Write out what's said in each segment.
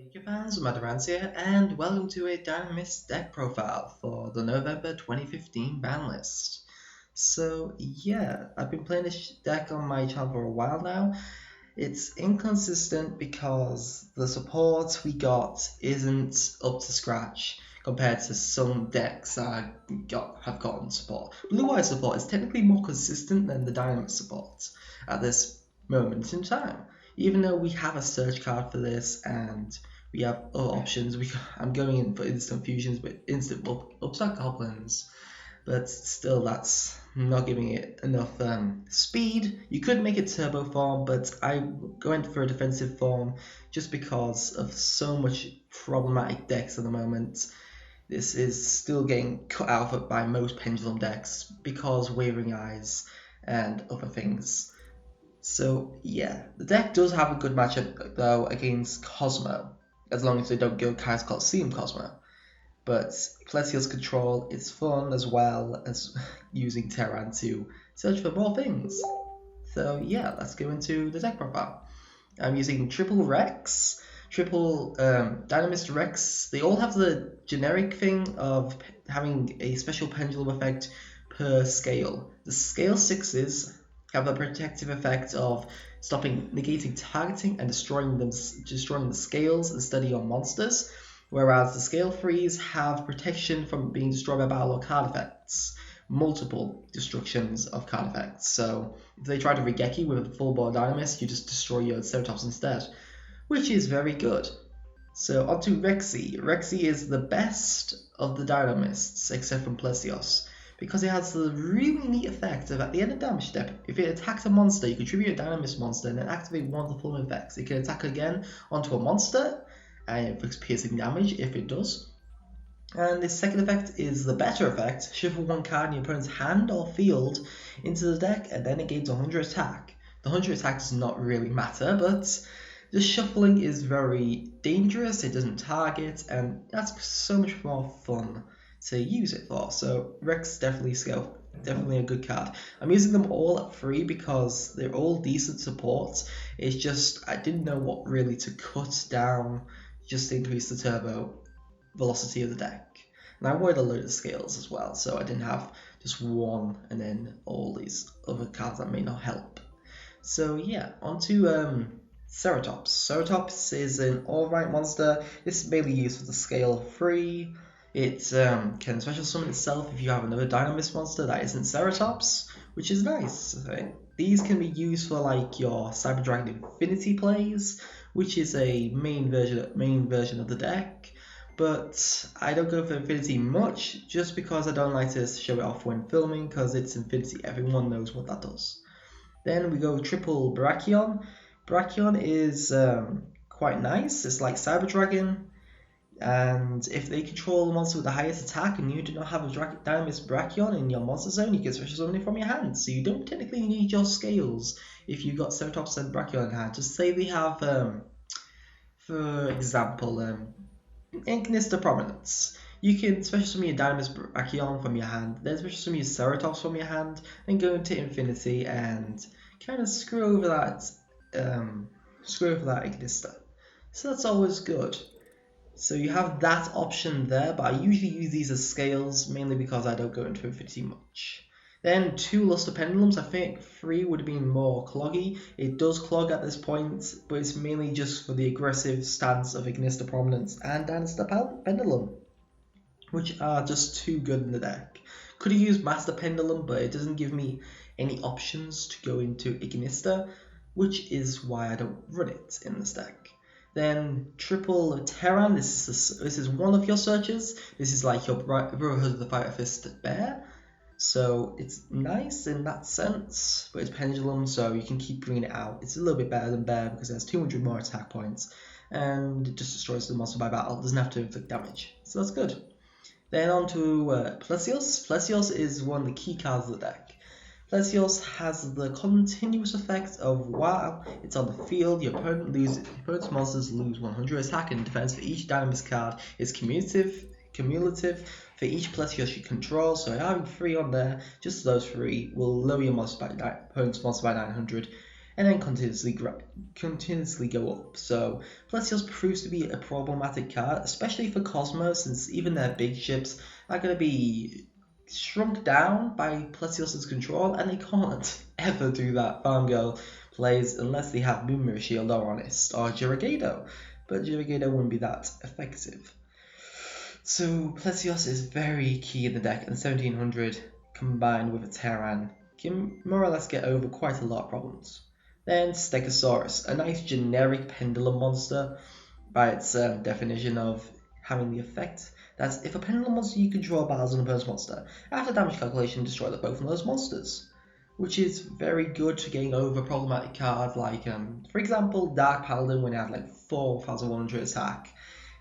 YouTube fans, Madarans here, and welcome to a Dinomist deck profile for the November 2015 ban list. So yeah, I've been playing this deck on my channel for a while now. It's inconsistent because the support we got isn't up to scratch compared to some decks I have gotten support. Blue Eye support is technically more consistent than the Dinomist support at this moment in time. Even though we have a search card for this and we have other options, I'm going in for instant fusions with instant upstart goblins, but still that's not giving it enough speed. You could make it turbo form, but I went for a defensive form just because of so much problematic decks at the moment. This is still getting cut out by most pendulum decks because Wavering Eyes and other things. So yeah, the deck does have a good matchup though against Cosmo, as long as they don't go Kai's Coliseum Cosmo. But Plesios control is fun as well as using Terran to search for more things. So yeah, let's go into the deck profile. I'm using triple Rex, triple Dinomist Rex. They all have the generic thing of having a special pendulum effect per scale. The scale 6s have a protective effect of negating targeting and destroying the scales instead of your monsters, whereas the scale 3s have protection from being destroyed by battle or card effects, multiple destructions of card effects. So if they try to Regeki with a full board Dinomist, you just destroy your Ceratops instead, which is very good. So onto Rexy. Rexy is the best of the Dinomists except from Plesios, because it has the really neat effect of at the end of damage step, if it attacks a monster, you contribute a Dinomist monster and then activate one of the following effects. It can attack again onto a monster and it inflicts piercing damage if it does. And the second effect is the better effect. Shuffle one card in your opponent's hand or field into the deck and then it gains 100 attack. The 100 attack does not really matter, but the shuffling is very dangerous, it doesn't target, and that's so much more fun to use it for. So Rex definitely a good card. I'm using them all at 3 because they're all decent support. It's just I didn't know what really to cut down just to increase the turbo velocity of the deck. And I wanted a load of scales as well, so I didn't have just one and then all these other cards that may not help. So yeah, onto Ceratops. Ceratops is an alright monster. This is mainly used for the scale 3. It can special summon itself if you have another Dinomist monster that isn't Ceratops, which is nice. These can be used for like your Cyber Dragon Infinity plays, which is a main version of the deck. But I don't go for Infinity much, just because I don't like to show it off when filming, because it's Infinity. Everyone knows what that does. Then we go triple Brachion. Brachion is quite nice. It's like Cyber Dragon. And if they control a monster with the highest attack and you do not have a Dinomist Brachion in your monster zone, you can special summon it from your hand. So you don't technically need your scales if you've got Ceratops and Brachion in hand. Just say they have, for example, Ignister Prominence. You can special summon your Dinomist Brachion from your hand, then special summon your Ceratops from your hand, then go into Infinity and kind of screw over that Ignister. So that's always good. So you have that option there, but I usually use these as scales, mainly because I don't go into Infinity much. Then 2 Luster Pendulums. I think 3 would have been more cloggy. It does clog at this point, but it's mainly just for the aggressive stance of Ignister Prominence and Dinosaur Pendulum, which are just too good in the deck. Could have used Master Pendulum, but it doesn't give me any options to go into Ignister, which is why I don't run it in this deck. Then triple Terran. This is one of your searches. This is like your Brotherhood of the Fire Fist Bear. So it's nice in that sense, but it's pendulum, so you can keep bringing it out. It's a little bit better than Bear because it has 200 more attack points, and it just destroys the monster by battle. It doesn't have to inflict damage, so that's good. Then on to Plesios. Plesios is one of the key cards of the deck. Plesios has the continuous effect of while it's on the field, your opponent's monsters lose 100 attack and defense for each Dinomist card. It's cumulative for each Plesios you control, so having 3 on there, just those 3, will lower your opponent's monster by 900 and then continuously go up. So Plesios proves to be a problematic card, especially for Cosmo, since even their big ships are going to be shrunk down by Plesios' control, and they can't ever do that Farm Girl plays unless they have Moon Mirror Shield or Honest or Jirigado, but Jirigado wouldn't be that effective. So Plesios is very key in the deck, and 1700 combined with a Terran can more or less get over quite a lot of problems. Then Stegosaurus, a nice generic pendulum monster by its definition of having the effect that if a pendulum monster you control battles an opponent's monster, after damage calculation destroy both of those monsters, which is very good for getting over problematic cards like, for example, Dark Paladin when it had like 4100 attack.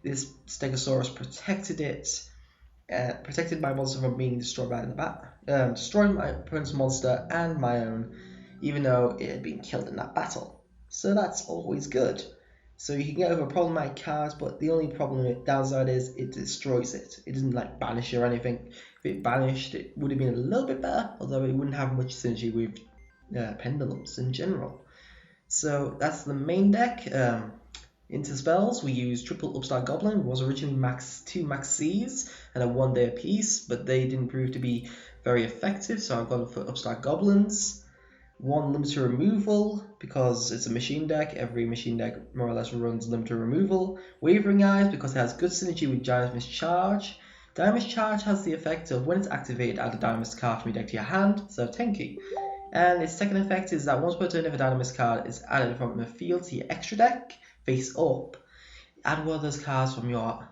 This Stegosaurus protected my monster from being destroyed by the bat, destroyed my opponent's monster and my own, even though it had been killed in that battle. So that's always good. So you can get over problematic cards, but the only downside is it destroys it. It doesn't like banish or anything. If it banished, it would have been a little bit better, although it wouldn't have much synergy with pendulums in general. So that's the main deck. Into spells, we use triple Upstart Goblin. It was originally two Max C's and a 1 day apiece, but they didn't prove to be very effective, so I've gone for Upstart Goblins. 1 limited removal, because it's a machine deck. Every machine deck more or less runs limited removal. Wavering Eyes, because it has good synergy with Dinomist Charge. Dinomist Charge has the effect of when it's activated, add a Dinomist card from your deck to your hand, so 10 key. And its second effect is that once per turn, if a Dinomist card is added from the field to your extra deck, face up, add one of those cards to your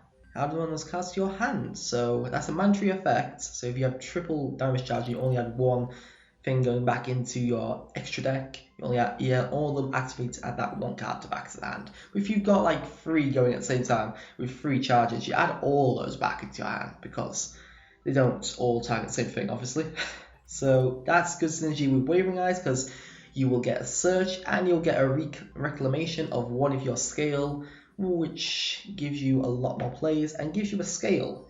hand. So that's a mandatory effect. So if you have triple Dinomist Charge, you only add one thing going back into your extra deck. You only add, all of them activate at that one card to back to the hand. But if you've got like 3 going at the same time with 3 charges, you add all those back into your hand because they don't all target the same thing, obviously. So that's good synergy with Wavering Eyes because you will get a search and you'll get a reclamation of one of your scale, which gives you a lot more plays and gives you a scale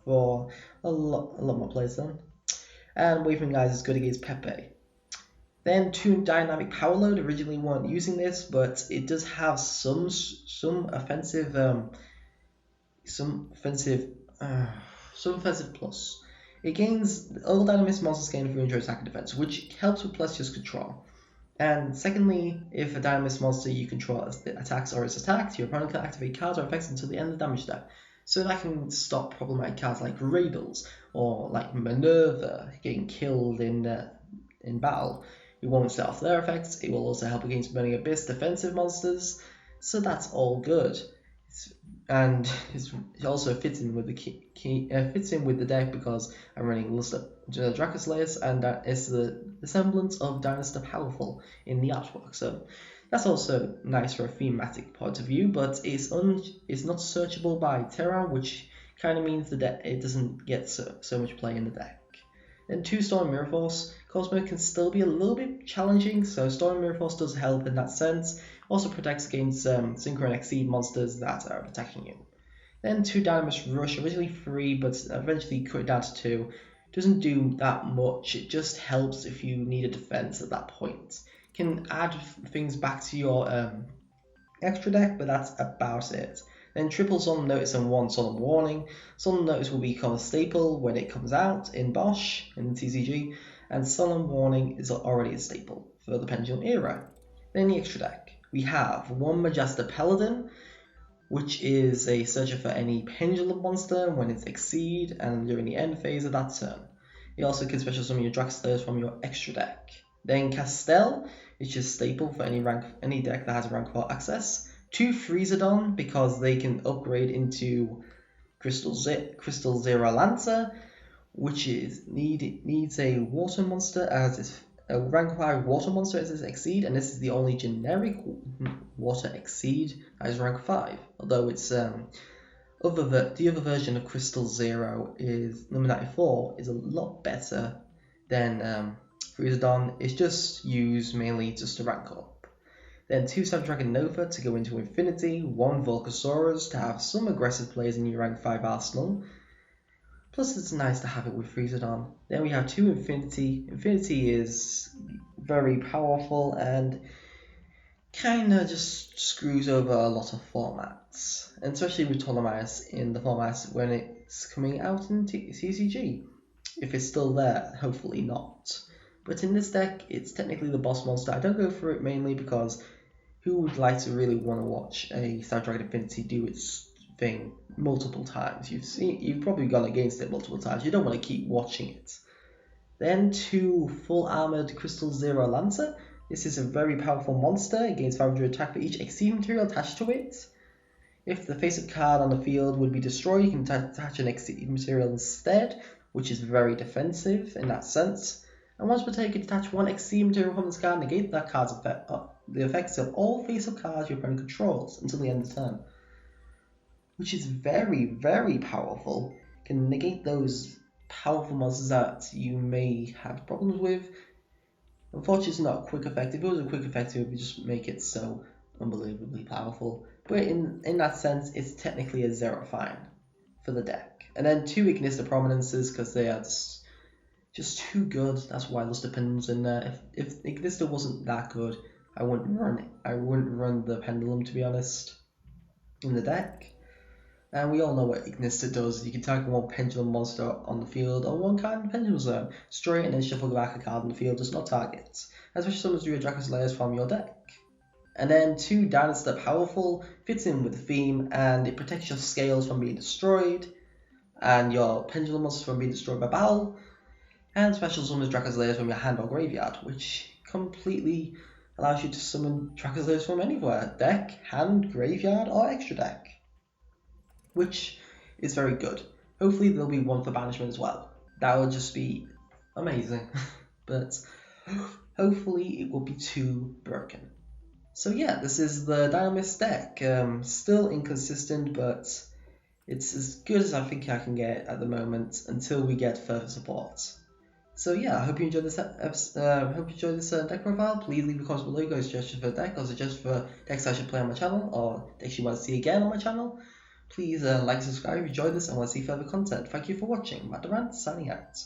for a lot more plays then. And Wavering Eyes is good against Pepe. Then 2 Dynamic Power Load. Originally weren't using this, but it does have some offensive plus. It gains all Dynamist monsters gain 300 attack and defense, which helps with Plesios control. And secondly, if a Dynamist monster you control attacks or is attacked, your opponent can activate cards or effects until the end of the damage step. So that can stop problematic cards like Radals or like Minerva getting killed in battle. It won't set off their effects. It will also help against Burning Abyss defensive monsters. So that's all good. And it also fits in with the deck because I'm running Draco Slayers, and that is the semblance of Dynasty Powerful in the artwork. So that's also nice for a thematic point of view, but it's not searchable by Terra, which kind of means it doesn't get so much play in the deck. Then 2 Storm Mirror Force. Cosmo can still be a little bit challenging, so Storm Mirror Force does help in that sense. Also protects against Synchro and Exceed monsters that are attacking you. Then 2 Dinomist Rush, originally 3, but eventually cut it down to 2. Doesn't do that much, it just helps if you need a defense at that point. Can add things back to your extra deck, but that's about it. Then triple Solemn Notice and 1 Solemn Warning. Solemn Notice will become a staple when it comes out in Bosch, in the TCG, and Solemn Warning is already a staple for the Pendulum era. Then the extra deck. We have 1 Majesta Paladin, which is a searcher for any pendulum monster when it's Exceed and during the end phase of that turn. You also can special summon your Draxlers from your extra deck. Then Castel, which is staple for any deck that has rank 4 access. 2 Freezodon because they can upgrade into Crystal Zero Lancer, which needs a water monster as its a rank 5 water monster as its Exceed, and this is the only generic water Exceed as rank 5. Although it's the other version of Crystal Zero is number 94 is a lot better than Freezodon. It's just used mainly just to rank up. Then 2 Snapdragon Nova to go into Infinity, 1 Volcasaurus to have some aggressive plays in your rank 5 arsenal. Plus it's nice to have it with Freezodon. Then we have 2 Infinity. Infinity is very powerful and kinda just screws over a lot of formats, and especially with Ptolemaeus in the formats when it's coming out in TCG. If it's still there, hopefully not. But in this deck, it's technically the boss monster. I don't go for it mainly because who would like to really want to watch a Snapdragon Infinity do its thing multiple times? You've probably gone against it multiple times. You don't want to keep watching it. Then 2 full armored Crystal Zero Lancer. This is a very powerful monster. It gains 500 attack for each XC material attached to it. If the face-up card on the field would be destroyed, you can attach an XC material instead, which is very defensive in that sense. And once per turn, you can attach 1 XC material from this card and negate that card's the effects of all face-up cards your opponent controls until the end of the turn. Which is very, very powerful. You can negate those powerful monsters that you may have problems with. Unfortunately, it's not a quick effect. If it was a quick effect, it would just make it so unbelievably powerful. But in that sense, it's technically a zero fine for the deck. And then 2 Ignista Prominences, because they are just too good. That's why Luster Pendulum's in there. If Ignista wasn't that good, I wouldn't run it. I wouldn't run the Pendulum, to be honest, in the deck. And we all know what Ignista does. You can target 1 Pendulum monster on the field or 1 card in the Pendulum Zone. Destroy it and then shuffle back a card on the field does not target. Especially summons do a Draco's Layers from your deck. And then 2 Dynasty Powerful fits in with the theme and it protects your scales from being destroyed and your Pendulum monsters from being destroyed by battle. And special summons Draco's Layers from your hand or graveyard, which completely allows you to summon Draco's Layers from anywhere. Deck, hand, graveyard, or extra deck. Which is very good. Hopefully there'll be 1 for banishment as well. That would just be amazing. But hopefully it will be 2 broken. So yeah, this is the Dinomist deck. Still inconsistent, but it's as good as I think I can get at the moment until we get further support. So yeah, I hope you enjoyed this deck profile. Please leave a comment below your suggestions for the deck or suggestions for decks I should play on my channel or decks you want to see again on my channel. Please like and subscribe if you enjoyed this and want to see further content. Thank you for watching. Matt Durant signing out.